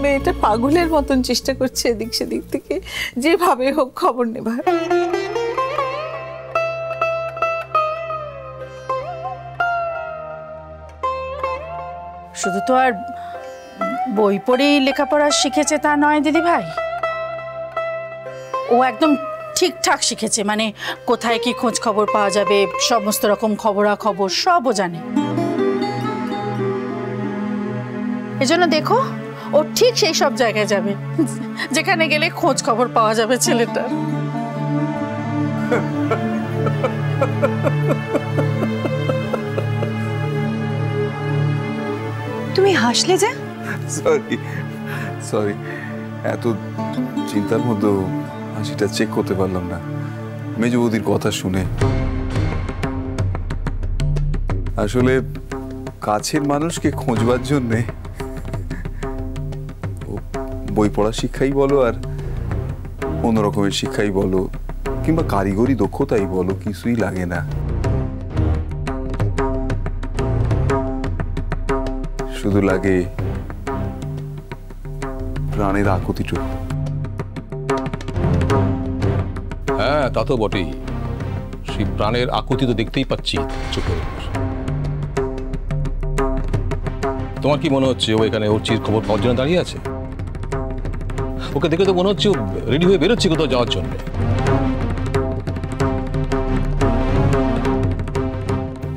মেয়েটা পাগলের মতন চেষ্টা করছে এদিক সেদিক থেকে যেভাবে হোক খবর নেবার। শুধু তো আর বই পড়েই লেখাপড়া শিখেছে তা নয় দিদি ভাই, ও একদম ঠিকঠাক শিখেছে, মানে কোথায় কি খোঁজ খবর পাওয়া যাবে সমস্ত রকম খবরাখবর সবও জানে। এজন্য দেখো ও ঠিক সেই সব জায়গায় যাবে যেখানে গেলে খোঁজ খবর পাওয়া যাবে ছেলেটার। তুমি হাসলে যে? সরি সরি, এত চিন্তার মধ্যে হাসিটা চেক করতে পারলাম না মেজো বৌদির কথা শুনে। আসলে কাছের মানুষকে খোঁজবার জন্যে বই পড়া শিক্ষাই বলো আর অন্য রকমের শিক্ষাই বলো কিংবা কারিগরি দক্ষতাই বলো, কিছুই লাগে না। শুধু লাগে প্রাণের আকুতিটুকু। হ্যাঁ তা তো বটেই, সেই প্রাণের আকুতি তো দেখতেই পাচ্ছি চোখের উপর। তোমার কি মনে হচ্ছে ও এখানে ওর চির খবর পাওয়ার জন্য দাঁড়িয়ে আছে? ওকে দেখে তো মনে হচ্ছে ও রেডি হয়ে বেরোচ্ছে কোথাও যাওয়ার জন্য।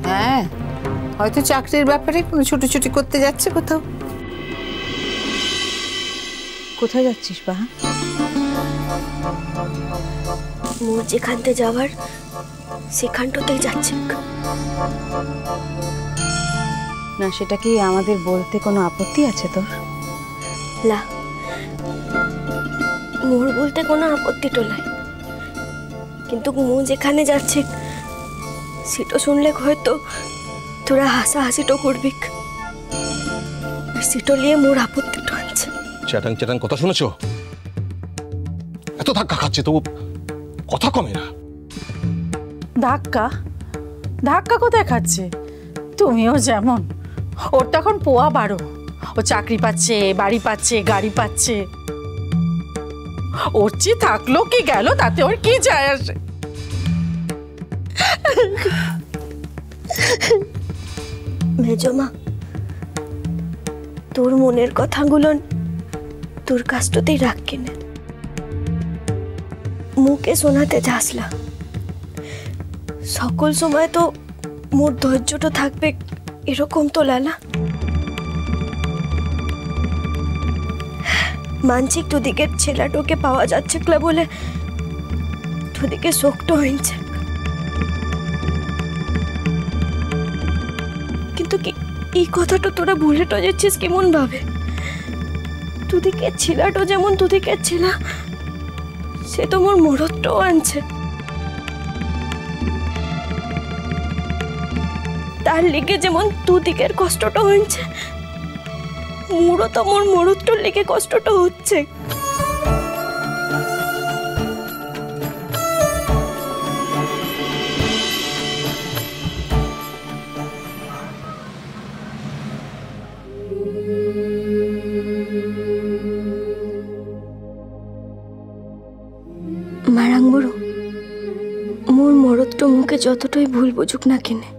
হ্যাঁ, হয়তো চাকরির ব্যাপারে কোনো ছুটোছুটি করতে যাচ্ছে কোথাও। কোথায় যাচ্ছিস বাহা? মোর যেখানতে যাওয়ার সেখানটাতেই যাচ্ছে। না, সেটা কি আমাদের বলতে কোনো আপত্তি আছে তোর? না, মোর বলতে কোনো আপত্তি তো নাই, কিন্তু মো যেখানে যাচ্ছে সেটা শুনলে হয়তো তোরা হাসাহাসিটো করবি, সেটা নিয়ে মোর আপত্তিটা আছে। চ্যাটাং চ্যাটাং কথা শুনেছ? এত ধাক্কা খাচ্ছে তবু কথা কমে না। ধাক্কা ধাক্কা কোথায় খাচ্ছে? তুমিও যেমন, ওর তখন পোয়া 12, ও চাকরি পাচ্ছে, বাড়ি পাচ্ছে, গাড়ি পাচ্ছে, ওর চেয়ে থাকলো কি গেল তাতে ওর কি যায় আসে? মেজমা, তোর মনের কথাগুলো তোর কাছটাতেই রাখ কিনে, মুখে শোনাতে যাসলা। সকল সময় তো মোর ধৈর্যটা থাকবে এরকম তো লালা। মানসিক দুদিকে ছেলেটাকে পাওয়া যাচ্ছে বলে দুদিকে শোকটা হয়েছে, কিন্তু কি এই কথাটা তোরা ভুলেটো যাচ্ছিস কেমন ভাবে? দুদিকে ছেলেটা যেমন দুদিকে ছেলা, সে তো মোর মরদটাও আনছে, তার লিগে যেমন দুদিকের কষ্টটা হচ্ছে, মোরও তো মোর মরদটার লিগে কষ্টটা হচ্ছে। মারাঙ্গুরু, মোর মরদটা মুখে যতটাই ভুল বুঝুক না কেনে,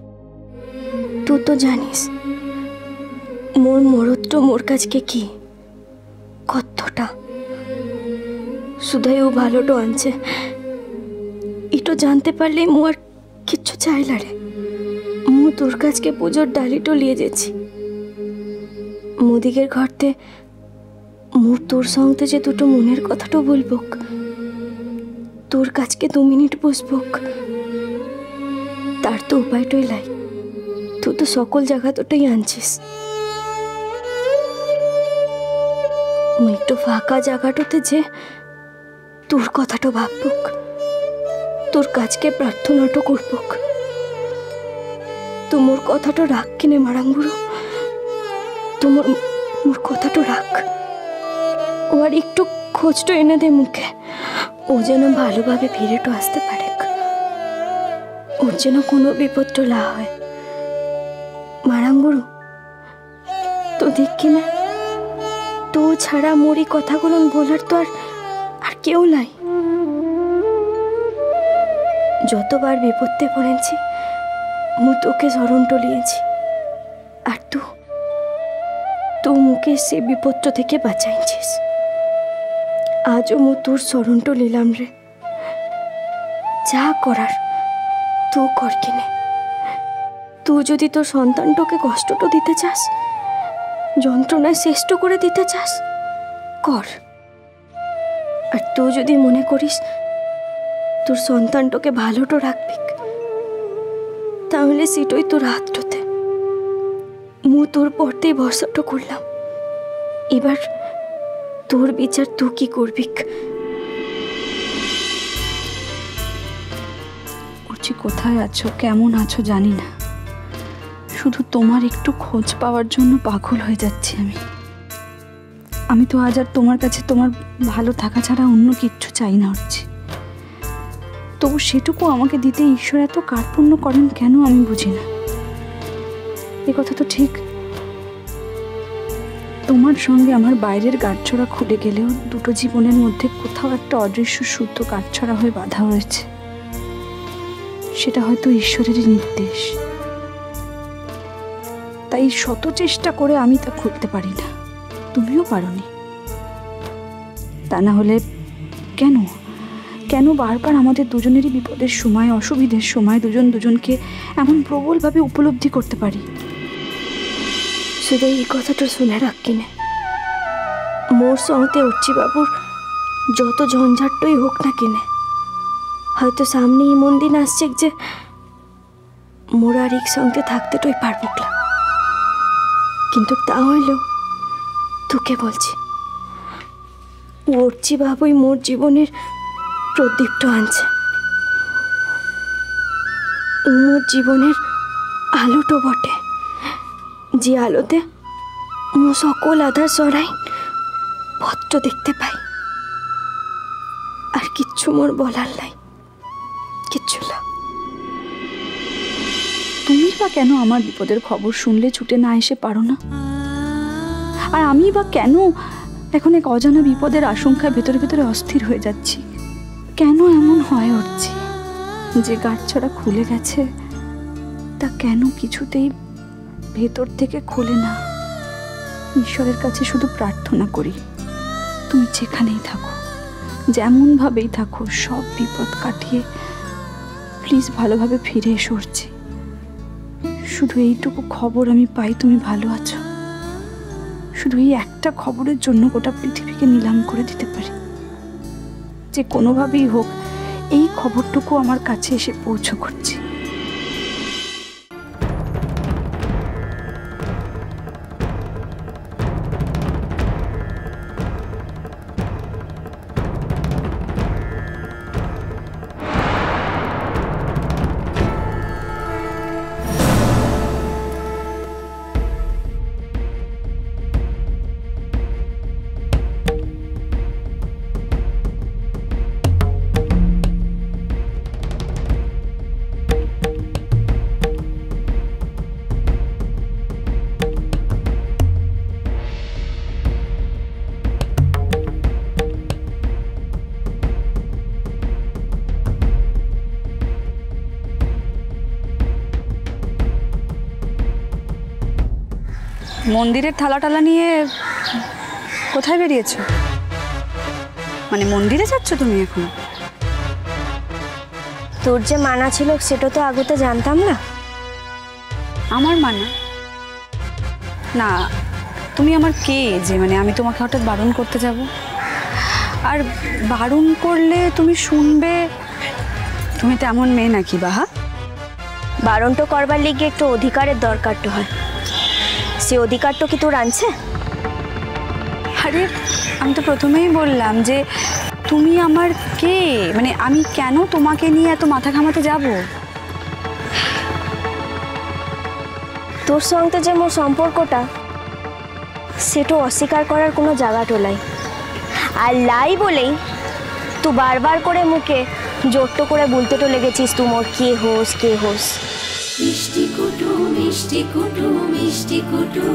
তুই তো জানিস মোর মরদটা মোর কাছকে কি কতটা শুধুই ও ভালোটা আনছে, এটা জানতে পারলেই মো আর কিচ্ছু চাইলা রে। মু তোর কাছকে পুজোর ডালিটো লিয়ে যাচ্ছি, মুদিকের ঘরতে মোর তোর সঙ্গে যে দুটো মনের কথাটা বলবো, তোর কাছকে 2 মিনিট বসবো, তার তো উপায়টাই লাই। তুই তো সকল জায়গাটাই আনছিস, একটু ফাঁকা জায়গাটাতে যে তোর কথাটা ভাববুক, তোর কাছকে প্রার্থনাটা করবুক। তো মোর কথাটা রাখ কিনে মারাঙ্গুরু, তোমার মোর কথাটা রাখ। ও আর একটু খোঁজটা এনে দে মুখে, ও যেন ভালোভাবে ফিরেটো আসতে পারে, ওর যেন কোনো বিপদটা না হয়। মারাঙ্গুরু, তো দেখ কিনা তো তো ছাড়া মোর এই কথাগুলো বলার তো আর কেউ নাই। যতবার বিপদে পড়েছি মু তোকে স্মরণ টলিয়েছি, আর তুই মুকে সে বিপদ থেকে বাঁচাইছিস। আজও মু তোর স্মরণ টলিলাম রে। যা করার তুই কর কিনে। তুই যদি তোর সন্তানটাকে কষ্টটা দিতে চাস, যন্ত্রণায় শ্রেষ্ঠ করে দিতে চাস, কর। আর তুই যদি মনে করিস তোর সন্তানটাকে ভালোটো রাখবি, তাহলে সেটাই তোর হাতটাতে। মু তোর পরতেই ভরসাটা করলাম। এবার তোর বিচার তুই কি করবি। অর্চি, কোথায় আছো, কেমন আছো জানি না, শুধু তোমার একটু খোঁজ পাওয়ার জন্য পাগল হয়ে যাচ্ছি আমি তো আজ আর তোমার কাছে তোমার ভালো থাকা ছাড়া অন্য কিচ্ছু চাই না অর্চি। তবু সেটুকু আমাকে দিতে ঈশ্বর এত কার্পণ্য করেন কেন আমি বুঝি না। এ কথা তো ঠিক, তোমার সঙ্গে আমার বাইরের গাঁটছড়া খুলে গেলেও দুটো জীবনের মধ্যে কোথাও একটা অদৃশ্য শুদ্ধ গাঁটছড়া হয়ে বাঁধা হয়েছে। সেটা হয়তো ঈশ্বরেরই নির্দেশ, তাই শত চেষ্টা করে আমি তা খুলতে পারি না, তুমিও পারোনি। তা না হলে কেন কেন বারবার আমাদের দুজনেরই বিপদের সময়, অসুবিধের সময় দুজন দুজনকে এমন প্রবলভাবে উপলব্ধি করতে পারি? শুধু এই কথাটা শুনে রাখ কিনে, মোর সঙ্গে অর্চি বাবুর যত ঝঞ্ঝাটই হোক না কিনে, হয়তো সামনে এমন দিন আসছে যে মোর আর এক সঙ্গে থাকতেটাই পারব না। কিন্তু তা হইলেও তোকে বলছি, অর্চি বাবুই মোর জীবনের প্রদীপটা আনছে। মোর জীবনের আলোটো বটে, যে আলোতে মো সকল আধার সরাই পত্র দেখতে পাই। আর কিচ্ছু মোর বলার নাই, কিচ্ছু না। তুমি বা কেন আমার বিপদের খবর শুনলে ছুটে না এসে পারো না? আর আমি বা কেন এখন এক অজানা বিপদের আশঙ্কায় ভেতরে ভেতরে অস্থির হয়ে যাচ্ছি? কেন এমন হয় অর্চি, যে গাঁটছড়া খুলে গেছে তা কেন কিছুতেই ভেতর থেকে খোলে না? ঈশ্বরের কাছে শুধু প্রার্থনা করি, তুমি যেখানেই থাকো, যেমনভাবেই থাকো, সব বিপদ কাটিয়ে প্লিজ ভালোভাবে ফিরে এসো অর্চি। শুধু এইটুকু খবর আমি পাই তুমি ভালো আছো, শুধু এই একটা খবরের জন্য গোটা পৃথিবীকে নিলাম করে দিতে পারি। যে কোনোভাবেই হোক এই খবরটুকু আমার কাছে এসে পৌঁছো করছি। মন্দিরের থালা টালা নিয়ে কোথায় বেরিয়েছো? মানে মন্দিরে যাচ্ছ তুমি এখন? তোর যে মানা ছিল সেটা তো আগতে জানতাম না। আমার মানা? না, তুমি আমার কে যে মানে আমি তোমাকে হঠাৎ বারণ করতে যাব? আর বারণ করলে তুমি শুনবে? তুমি তেমন মেয়ে নাকি বাহা? বারণটা করবার লিগে একটু অধিকারের দরকার তো হয়, সে অধিকারটা কি তোর আনছে? আরে আমি তো প্রথমেই বললাম যে তুমি আমার কে, মানে আমি কেন তোমাকে নিয়ে এত মাথা ঘামাতে যাব? তোর সঙ্গে যে মোর সম্পর্কটা সেটা অস্বীকার করার কোনো জায়গাটো লাই। আর লাই বলেই তুই বারবার করে মুখে জোরটো করে বলতে তো লেগেছিস তুই মোর কে হোস, কে হোস। মিষ্টি কুটু মিষ্টি কুটু মিষ্টি কুটু।